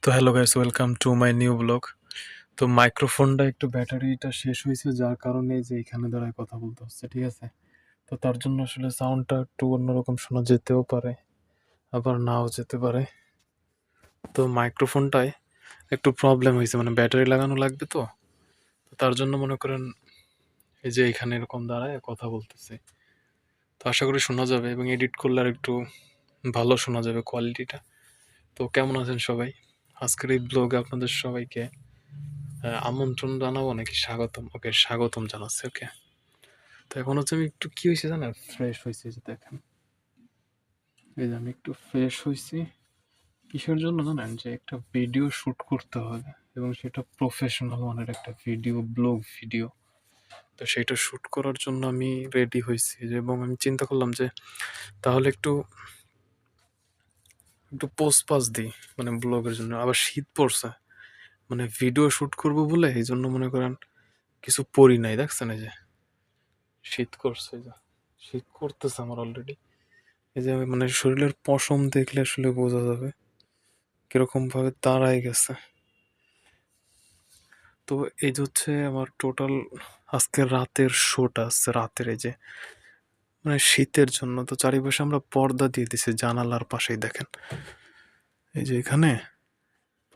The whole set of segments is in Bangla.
তো hello guys, welcome to my new blog. তো মাইক্রোফোনটা একটু ব্যাটারিটা শেষ হয়েছে, যার কারণে যে এখানে দাঁড়ায় কথা বলতে হচ্ছে, ঠিক আছে। তো তার জন্য আসলে সাউন্ডটা একটু অন্যরকম শোনা যেতেও পারে, আবার নাও যেতে পারে। তো মাইক্রোফোনটায় একটু প্রবলেম হয়েছে, মানে ব্যাটারি লাগানো লাগবে। তো তো তার জন্য মনে করেন এই যে এখানে এরকম দাঁড়ায় কথা বলতেছে। তো আশা করি শোনা যাবে, এবং এডিট করলে আর একটু ভালো শোনা যাবে কোয়ালিটিটা। তো কেমন আছেন সবাই? আজকের এই ব্লগে আপনাদের সবাইকে আমন্ত্রণ জানাবো নাকি স্বাগতম? ওকে, স্বাগতম জানাচ্ছি। ওকে, তো এখন হচ্ছে আমি একটু কি হয়েছে জানেন, ফ্রেশ হয়েছে। যে দেখেন, এই যে আমি একটু ফ্রেশ হয়েছি। কিসের জন্য জানেন? যে একটা ভিডিও শুট করতে হবে, এবং সেটা প্রফেশনাল মানের একটা ভিডিও, ব্লগ ভিডিও। তো সেটা শুট করার জন্য আমি রেডি হয়েছি, এবং আমি চিন্তা করলাম যে তাহলে একটু একটু পোস্ট পাস দিই, মানে ব্লগের জন্য। আবার শীত পড়ছে, মানে ভিডিও শুট করব বলে এই জন্য মনে করেন কিছু পরি নাই, দেখছেন? এই যে শীত করছে, এই যে শীত করতেছে আমার অলরেডি। এই যে মানে শরীরের পশম দেখলে আসলে বোঝা যাবে কিরকম ভাবে দাঁড়ায় গেছে। তো এই যে হচ্ছে আমার টোটাল আজকে রাতের শোটা আছে, রাতের। এই যে মানে শীতের জন্য তো চারিপাশে আমরা পর্দা দিয়ে দিছি জানালার পাশেই, দেখেন। এই যে এখানে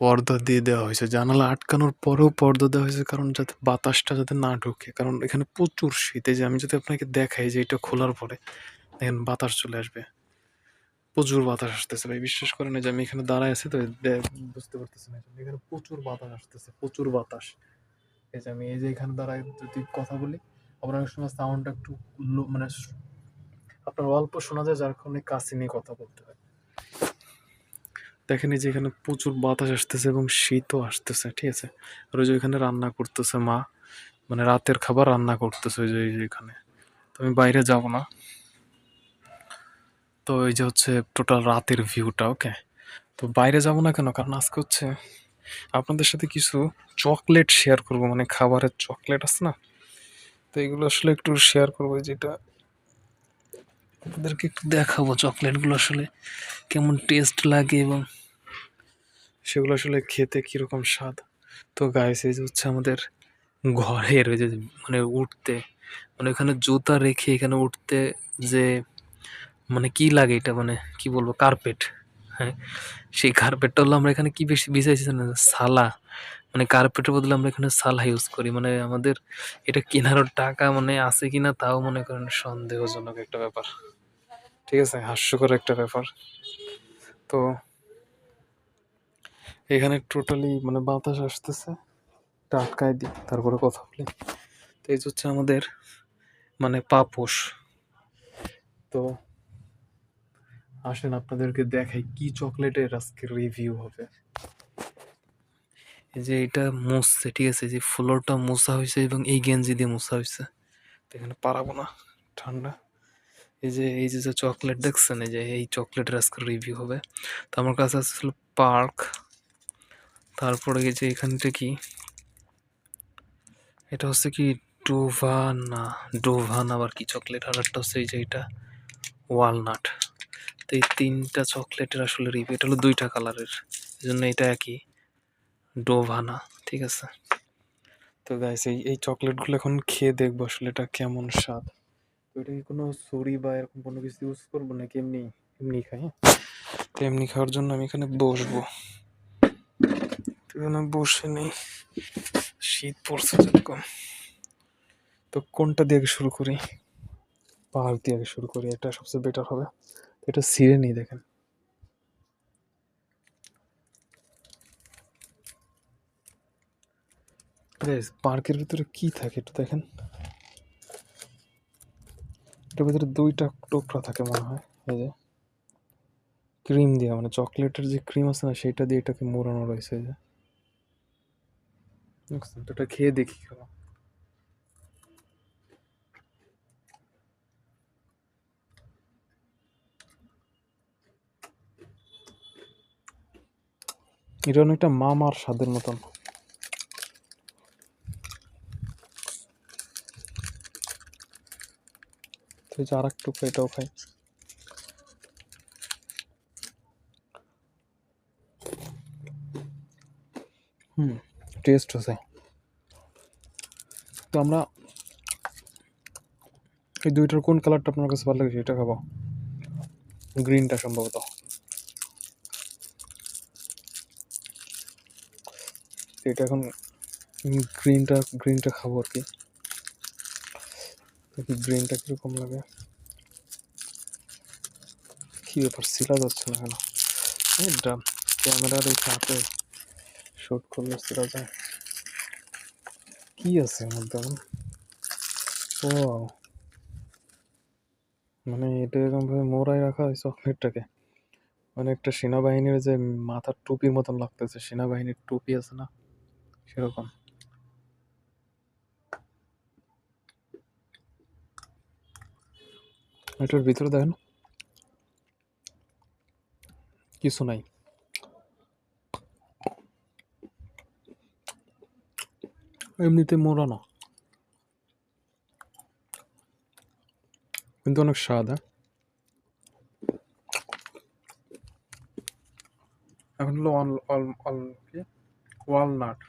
পর্দা দিয়ে দেওয়া হয়েছে, জানালা আটকানোর পরেও পর্দা দেওয়া হয়েছে, কারণ যাতে বাতাসটা যাতে না ঢোকে, কারণ এখানে প্রচুর শীত। এই যে আমি যদি আপনাকে দেখাই যে এটা খোলার পরে দেখেন বাতাস চলে আসবে, প্রচুর বাতাস আসতেছে ভাই, বিশ্বাস করেন। এই যে আমি এখানে দাঁড়ায় আছি, তো বুঝতে পারতেছি না, এখানে প্রচুর বাতাস আসতেছে, প্রচুর বাতাস। এই যে আমি এই যে এখানে দাঁড়ায় যদি কথা বলি, আবার অনেক সময় সাউন্ডটা একটু মানে আপনার অল্প শোনা যায়, যার কারণে কাছে নিয়ে কথা বলতে হয়। দেখেন এই যে এখানে প্রচুর বাতাস আসতেছে এবং শীতও আসতেছে, ঠিক আছে। আর ওই যে এখানে রান্না করতেছে মা, মানে রাতের খাবার রান্না করতেছে ওই যে এখানে। তো আমি বাইরে যাব না। তো এই যে হচ্ছে টোটাল রাতের ভিউটা। ওকে, তো বাইরে যাব না কেন, কারণ আজকে হচ্ছে আপনাদের সাথে কিছু চকলেট শেয়ার করব, মানে খাবারের চকলেট আছে না, তো এগুলো আসলে একটু শেয়ার করবো। যেটা আপনাদেরকে একটু দেখাবো চকলেটগুলো আসলে কেমন টেস্ট লাগে, এবং সেগুলো আসলে খেতে কিরকম স্বাদ। তো গাইস, এই যে হচ্ছে আমাদের ঘরের ওই যে মানে উঠতে, মানে ওখানে জুতা রেখে এখানে উঠতে যে মানে কি লাগে এটা, মানে কি বলবো, কার্পেট। হ্যাঁ, সেই কার্পেটটা হলো আমরা এখানে কি বেশি বিছাইছি জানেন? সালা। মানে কার্পেটের বদলে আমরা এখানে সালা ইউজ করি। মানে আমাদের এটা কেনারও টাকা মানে আছে কিনা তাও মনে করেন সন্দেহজনক একটা ব্যাপার, ঠিক আছে, হাস্যকর একটা ব্যাপার। তো এখানে টোটালি মানে বাতাস আসতেছে, এটা আটকায় দিই তারপরে কথা বলি। তো এই যে হচ্ছে আমাদের মানে পাপোশ। তো আসেন আপনাদেরকে দেখাই কি চকলেটের আজকে রিভিউ হবে। এই যে এটা মুছছে, ঠিক আছে, যে ফ্লোরটা মোছা হয়েছে এবং এই গেঞ্জি দিয়ে মোছা হয়েছে। তো এখানে পারাবো না, ঠান্ডা। এই যে চকলেট দেখছেন, এই যে এই চকলেটের আজকে রিভিউ হবে। তো আমার কাছে আসছিল পার্ক, তারপরে এই যে এখানটা কি, এটা হচ্ছে কি ডোভানা, ডোভানা আবার কি চকলেট, আর একটা হচ্ছে এই যে এটা ওয়ালনাট। তো এই তিনটা চকলেটের আসলে রিভিউ, এটা হলো দুইটা কালারের, এই জন্য এটা একই, ডোভানা, ঠিক আছে। তো গাইস, এই চকলেটগুলো এখন খেয়ে দেখবো আসলে এটা কেমন স্বাদ। তো এটা কি কোনো ছুরি বা এরকম কোনো কিছু ইউজ করবো নাকি এমনি এমনি খাই? হ্যাঁ, তো এমনি খাওয়ার জন্য আমি এখানে বসবো। তো এখানে বসে নেই, শীত পড়ছে যেরকম। তো কোনটা দিয়ে আগে শুরু করি? পাহাড় দিয়ে আগে শুরু করি, এটা সবচেয়ে বেটার হবে। এটা ছিঁড়ে নিই, দেখেন। পার্কের ভিতরে কি থাকে একটু দেখেন। এটার ভিতরে দুইটা টুকরা থাকে মনে হয়। এই যে ক্রিম দিয়ে, মানে চকলেটের যে ক্রিম আছে না, সেটা দিয়ে এটাকে মোড়ানো রয়েছে। এই যে দেখছেন? তো এটা খেয়ে দেখি কেমন। এটা অনেকটা মামার স্বাদের মতন। তো এই যে আর এক টুকরা এটাও খাই। টেস্ট আছে। তো আমরা এই দুইটার কোন কালারটা আপনার কাছে ভালো লাগে সেটা খাবো। গ্রিনটা সম্ভবত। এটা এখন গ্রিনটা খাবো আর কি। দেখি গ্রিনটা কীরকম লাগে। কী ব্যাপার সিলা যাচ্ছে না কেন? এটা ক্যামেরার এই হাতে শ্যুট করলে সিলা যায়। কী আছে এর মধ্যে এখন? ও মানে এটা এরকমভাবে মোড়ায় রাখা হয় চকলেটটাকে। মানে একটা সেনাবাহিনীর যে মাথার টুপির মতন লাগতেছে, সেনাবাহিনীর টুপি আছে না সেরকম। এটার ভিতরে দেখেন কিছু নাই। এমনিতে মোড়ানো, কিন্তু অনেক স্বাদ। এখন হলো ওয়ালনাট।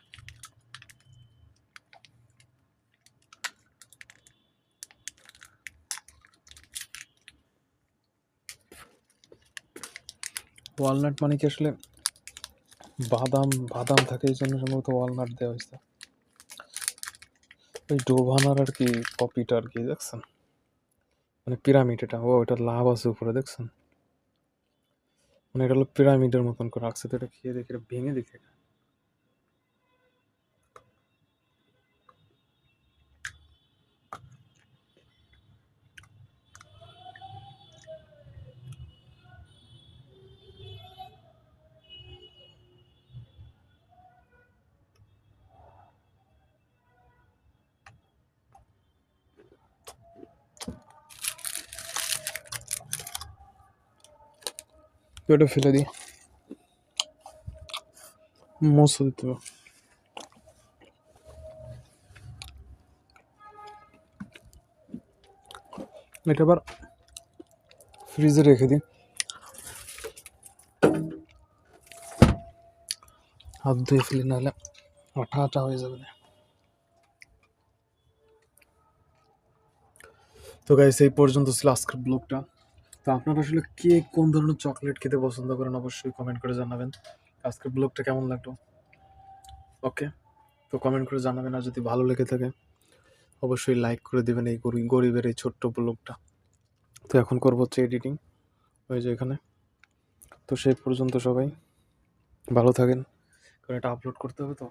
ওয়ালনাট মানে কি আসলে বাদাম বাদাম থাকে, এই জন্য সম্ভবত ওয়ালনাট দেওয়া হয়েছে। ওই ডোভানার আর কি কপিটা আর কি, দেখছেন? মানে পিরামিড এটা। ও এটা লাভ আছে উপরে, দেখছেন? মানে এটা হলো পিরামিডের মতন করে রাখছে। তো এটা খেয়ে দেখি, এটা ভেঙে দেখে। তো এটা ফেলে দিই, মোছো দিতে হবে। এটা আবার ফ্রিজে রেখে দিই, হাত ধুয়ে ফেলি, নাহলে আঠা আঠা হয়ে যাবে। তো গাইস এই পর্যন্ত ছিল আজকের ব্লগটা। তো আপনারা আসলে কে কোন ধরনের চকলেট খেতে পছন্দ করেন অবশ্যই কমেন্ট করে জানাবেন। আজকের ব্লগটা কেমন লাগলো? ওকে, তো কমেন্ট করে জানাবেন। আর যদি ভালো লেগে থাকে অবশ্যই লাইক করে দেবেন এই গরিবের এই ছোট্ট ব্লগটা। তো এখন করবো হচ্ছে এডিটিং, ওই যে এখানে। তো সেই পর্যন্ত সবাই ভালো থাকেন, কারণ এটা আপলোড করতে হবে তো।